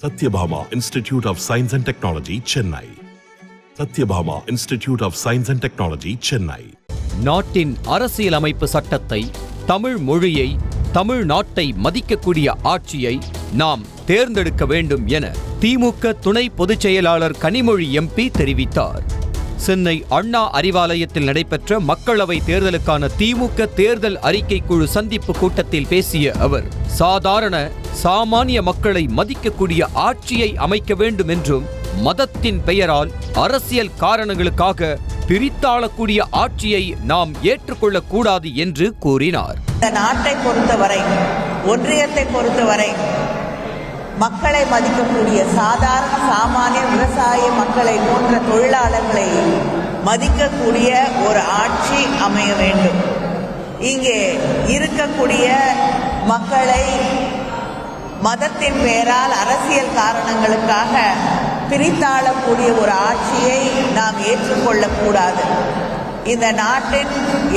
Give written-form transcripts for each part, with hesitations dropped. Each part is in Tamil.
Satyabhama Institute of Science and Technology, Chennai. Satyabhama Institute of Science and Technology, Chennai. நாட்டின் அரசியலமைப்பு சட்டத்தை, தமிழ் மொழியை, தமிழ்நாட்டை மதிக்கக்கூடிய ஆட்சியை நாம் தேர்ந்தெடுக்க வேண்டும் என திமுக துணை பொதுச் செயலாளர் கனிமொழி எம்பி தெரிவித்தார். சென்னை அண்ணா அறிவாலயத்தில் நடைபெற்ற மக்களவை தேர்தலுக்கான திமுக தேர்தல் அறிக்கை குழு சந்திப்பு கூட்டத்தில் பேசிய அவர், சாமானிய மக்களை மதிக்கக்கூடிய ஆட்சியை அமைக்க வேண்டும் என்றும், மதத்தின் பெயரால் அரசியல் காரணங்களுக்காக பிரித்தாளக்கூடிய ஆட்சியை நாம் ஏற்றுக்கொள்ளக்கூடாது என்று கூறினார். இந்த நாட்டை பொறுத்தவரை, ஒன்றியத்தை பொறுத்தவரை மக்களை மதிக்கக்கூடிய சாமானிய விவசாய மக்களை போன்ற தொழிலாளர்களை மதிக்கக்கூடிய ஒரு ஆட்சி அமைய வேண்டும். இங்கே இருக்கக்கூடிய மக்களை மதத்தின் பெயரால் அரசியல் காரணங்களுக்காக பிரித்தாளக்கூடிய ஒரு ஆட்சியை நாம் ஏற்றுக்கொள்ளக்கூடாது. இந்த நாட்டின்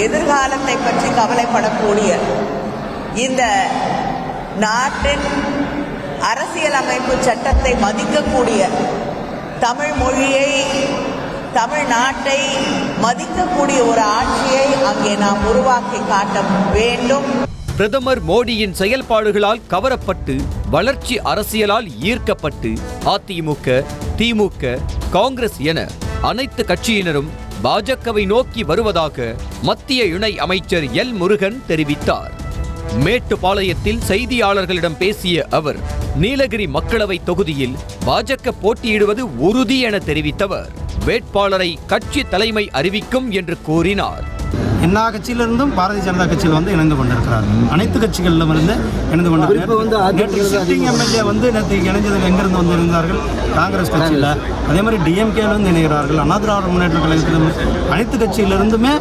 எதிர்காலத்தை பற்றி கவலைப்படக்கூடிய, இந்த நாட்டின் அரசியலமைப்பு சட்டத்தை மதிக்கக்கூடிய, தமிழ் மொழியை, தமிழ்நாட்டை மதிக்கக்கூடிய ஒரு ஆட்சியை அங்கே நாம் உருவாக்கி காட்ட வேண்டும். பிரதமர் மோடியின் செயல்பாடுகளால் கவரப்பட்டு, வளர்ச்சி அரசியலால் ஈர்க்கப்பட்டு அதிமுக, திமுக, காங்கிரஸ் என அனைத்து கட்சியினரும் பாஜகவை நோக்கி வருவதாக மத்திய இணை அமைச்சர் எல் முருகன் தெரிவித்தார். மேட்டுப்பாளையத்தில் செய்தியாளர்களிடம் பேசிய அவர், நீலகிரி மக்களவை தொகுதியில் பாஜக போட்டியிடுவது உறுதி என தெரிவித்தவர், வேட்பாளரை கட்சி தலைமை அறிவிக்கும் என்று கூறினார். எல்லா கட்சியிலிருந்தும் பாரதிய ஜனதா கட்சியில் இணைந்து கொண்டிருக்கிறார்கள். அனைத்து கட்சிகளிலும் இருந்து இணைந்து கொண்டிருக்கிறார்கள். நேற்று சிட்டிங் எம்எல்ஏ நேற்று இணைஞ்சது எங்கிருந்து இருந்தார்கள்? காங்கிரஸ் கட்சியில். அதே மாதிரி டிஎம்கேலிருந்து இணைகிறார்கள். அண்ணா திராவிட முன்னேற்ற கழகத்திலும் அனைத்து கட்சியிலிருந்துமே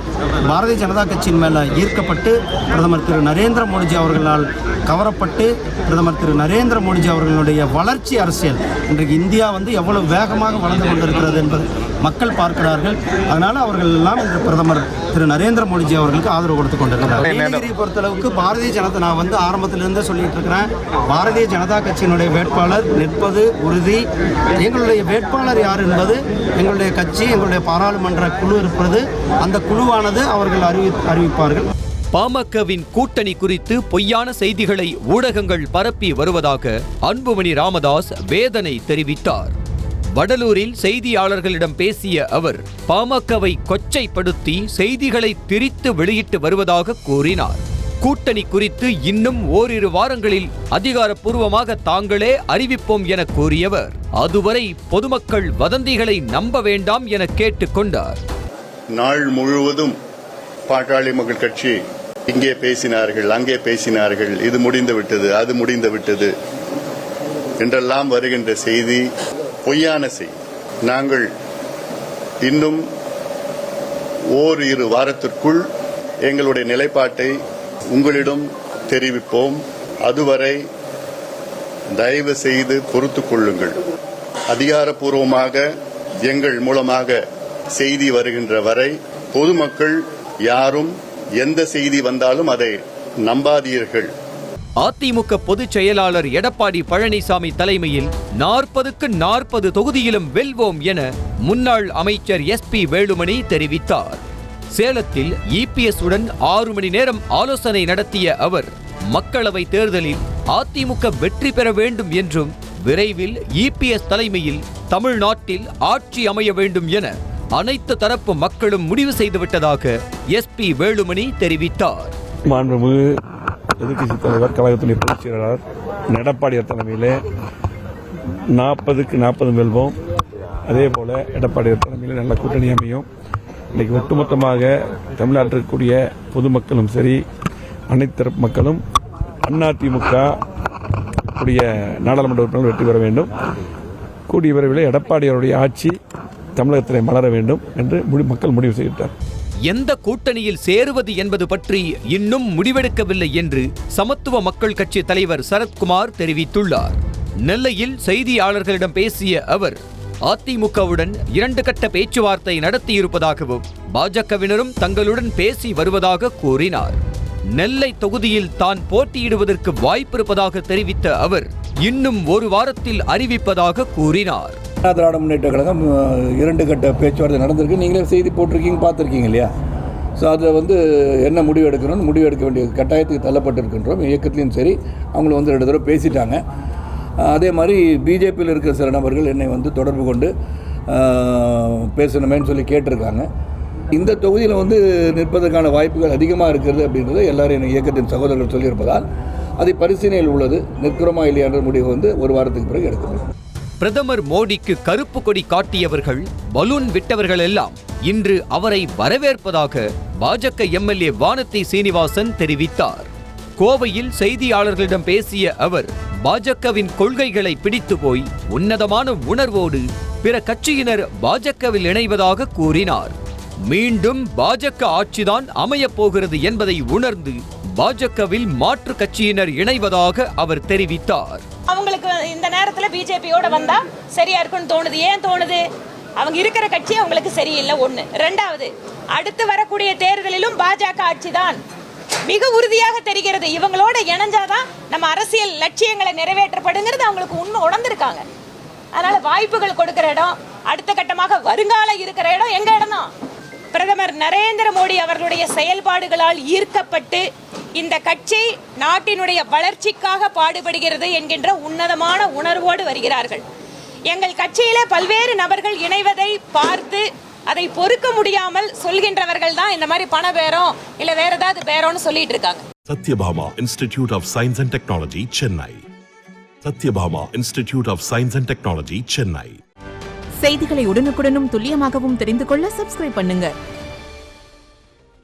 பாரதிய ஜனதா கட்சியின் மேலே ஈர்க்கப்பட்டு, பிரதமர் திரு நரேந்திர மோடிஜி அவர்களால் கவரப்பட்டு, பிரதமர் திரு நரேந்திர மோடிஜி அவர்களுடைய வளர்ச்சி அரசியல் இன்றைக்கு இந்தியா எவ்வளவு வேகமாக வளர்ந்து கொண்டிருக்கிறது என்பது மக்கள் பார்க்கிறார்கள். அதனால் அவர்கள் எல்லாம் இன்று பிரதமர் திரு நரேந்திர மோடிஜி அவர்களுக்கு ஆதரவு கொடுத்து கொண்டிருக்கிறார். நீலகிரியை பொறுத்தளவுக்கு பாரதிய ஜனதா, நான் ஆரம்பத்திலிருந்தே சொல்லிட்டு இருக்கிறேன், பாரதிய ஜனதா கட்சியினுடைய வேட்பாளர் நிற்பது உறுதி. எங்களுடைய வேட்பாளர் யார் என்பது எங்களுடைய கட்சி, எங்களுடைய பாராளுமன்ற குழு இருப்பது, அந்த குழுவானது அவர்கள் அறிவிப்பார்கள். பாமகவின் கூட்டணி குறித்து பொய்யான செய்திகளை ஊடகங்கள் பரப்பி வருவதாக அன்புமணி ராமதாஸ் வேதனை தெரிவித்தார். வடலூரில் செய்தியாளர்களிடம் பேசிய அவர், பாமகவை கொச்சைப்படுத்தி செய்திகளை திரித்து வெளியிட்டு வருவதாக கூறினார். கூட்டணி குறித்து இன்னும் ஓரிரு வாரங்களில் அதிகாரப்பூர்வமாக தாங்களே அறிவிப்போம் என கூறியவர், அதுவரை பொதுமக்கள் வதந்திகளை நம்ப வேண்டாம் என கேட்டுக்கொண்டார். நாள் முழுவதும் பாட்டாளி மக்கள் கட்சி இங்கே பேசினார்கள், அங்கே பேசினார்கள், இது முடிந்து விட்டது, அது முடிந்து விட்டது என்றெல்லாம் வருகின்ற செய்தி பொய்யான செய்தி. நாங்கள் இன்னும் ஓரிரு வாரத்திற்குள் எங்களுடைய நிலைப்பாட்டை உங்களிடம் தெரிவிப்போம். அதுவரை தயவு செய்து பொறுத்துக் கொள்ளுங்கள். அதிகாரப்பூர்வமாக எங்கள் மூலமாக செய்தி வருகின்ற வரை பொதுமக்கள் யாரும் எந்த செய்தி வந்தாலும் அதை நம்பாதீர்கள். அதிமுக பொதுச் செயலாளர் எடப்பாடி பழனிசாமி தலைமையில் 40க்கு 40 தொகுதியிலும் வெல்வோம் என முன்னாள் அமைச்சர் SP வேலுமணி தெரிவித்தார். சேலத்தில் EPS உடன் 6 மணி நேரம் ஆலோசனை நடத்திய அவர், மக்களவை தேர்தலில் அதிமுக வெற்றி பெற வேண்டும் என்றும், விரைவில் EPS தலைமையில் தமிழ்நாட்டில் ஆட்சி அமைய வேண்டும் என அனைத்து தரப்பு மக்களும் முடிவு செய்துவிட்டதாக SP வேலுமணி தெரிவித்தார். மாண்புமிகு எதிர்க்கட்சி தலைவர், கழகத்துடைய பொதுச் செயலாளர் எடப்பாடியார் தலைமையிலே 40க்கு 40 வெல்வோம். அதே போல எடப்பாடியார் தலைமையில் நல்ல கூட்டணி அமையும். இன்னைக்கு ஒட்டுமொத்தமாக தமிழ்நாட்டில் இருக்கக்கூடிய பொதுமக்களும் சரி, அனைத்து தரப்பு மக்களும் அதிமுக கூடிய நாடாளுமன்ற உறுப்பினர்கள் வெற்றி பெற வேண்டும். கூடிய விரைவில் எடப்பாடியாருடைய ஆட்சி தமிழகத்திலே மலர வேண்டும் என்று மக்கள் முடிவு செய்தார். எந்த கூட்டணியில் சேருவது என்பது பற்றி இன்னும் முடிவெடுக்கவில்லை என்று சமத்துவ மக்கள் கட்சி தலைவர் சரத்குமார் தெரிவித்துள்ளார். நெல்லையில் செய்தியாளர்களிடம் பேசிய அவர், அதிமுகவுடன் 2 கட்ட பேச்சுவார்த்தை நடத்தியிருப்பதாகவும், பாஜகவினரும் தங்களுடன் பேசி வருவதாக கூறினார். நெல்லை தொகுதியில் தான் போட்டியிடுவதற்கு வாய்ப்பிருப்பதாக தெரிவித்த அவர், இன்னும் ஒரு வாரத்தில் அறிவிப்பதாக கூறினார். அண்ணா திராவிட முன்னேற்ற கழகம் 2 கட்ட பேச்சுவார்த்தை நடந்திருக்கு. நீங்களே செய்தி போட்டிருக்கீங்க, பார்த்துருக்கீங்க இல்லையா? ஸோ அதில் என்ன முடிவு எடுக்கணும்னு முடிவு எடுக்க வேண்டிய கட்டாயத்துக்கு தள்ளப்பட்டிருக்கின்றோம். இயக்கத்துலையும் சரி, அவங்கள 2 தடவை பேசிட்டாங்க. அதே மாதிரி பிஜேபியில் இருக்கிற சில நபர்கள் என்னை தொடர்பு கொண்டு பேசணுமேன்னு சொல்லி கேட்டிருக்காங்க. இந்த தொகுதியில் நிற்பதற்கான வாய்ப்புகள் அதிகமாக இருக்கிறது அப்படின்றத எல்லாரும் என் இயக்கத்தின் சகோதரர்கள் சொல்லியிருப்பதால் அதை பரிசீலனையில் உள்ளது. நிற்கிறோமா இல்லையா என்ற முடிவு ஒரு வாரத்துக்கு பிறகு எடுக்கணும். பிரதமர் மோடிக்கு கருப்பு கொடி காட்டியவர்கள், பலூன் விட்டவர்கள் எல்லாம் இன்று அவரை வரவேற்பதாக பாஜக எம்எல்ஏ வானதி சீனிவாசன் தெரிவித்தார். கோவையில் செய்தியாளர்களிடம் பேசிய அவர், பாஜகவின் கொள்கைகளை பிடித்து போய் உன்னதமான உணர்வோடு பிற கட்சியினர் பாஜகவில் இணைவதாக கூறினார். மீண்டும் பாஜக ஆட்சிதான் அமையப் போகிறது என்பதை உணர்ந்து பாஜகவில் மாற்று கட்சியினர் இணைவதாக அவர் தெரிவித்தார். அவங்களுக்கு இந்த நேரத்தில் பிஜேபியோட வந்தா சரியா இருக்குன்னு தோணுது. ஏன் தோணுது? அவங்க இருக்கிற கட்சி அவங்களுக்கு சரியில்லை. 1. 2வது, அடுத்து வரக்கூடிய தேர்தலிலும் பாஜக ஆட்சி தான் மிக உறுதியாக தெரிகிறது. இவங்களோட இணைஞ்சாதான் நம்ம அரசியல் லட்சியங்களை நிறைவேற்றப்படுங்கிறது அவங்களுக்கு உண்மை உணர்ந்திருக்காங்க. அதனால வாய்ப்புகள் கொடுக்கிற இடம், அடுத்த கட்டமாக வருங்காலம் இருக்கிற இடம் எங்க இடம் தான். பிரதமர் நரேந்திர மோடி அவர்களுடைய செயல்பாடுகளால் ஈர்க்கப்பட்டு இந்த கட்சி நாட்டினுடைய வளர்ச்சிக்காக பாடுபடுகிறது என்கின்ற உன்னதமான உணர்வோடு வருகிறார்கள். எங்கள் கட்சியிலே பல்வேறு நபர்கள் இணைவதை பார்த்து அதை பொறுக்க முடியாமல் சொல்கின்றவர்கள் தான் இந்த மாதிரி பண பேரம் இல்ல வேற ஏதாவது பேரம்னு சொல்லிட்டு இருக்காங்க. Sathyabama institute of science and technology, Chennai. Sathyabama institute of science and technology, Chennai. செய்திகளை உடனுக்குடனும் துல்லியமாகவும் தெரிந்து கொள்ள சப்ஸ்கிரைப் பண்ணுங்க.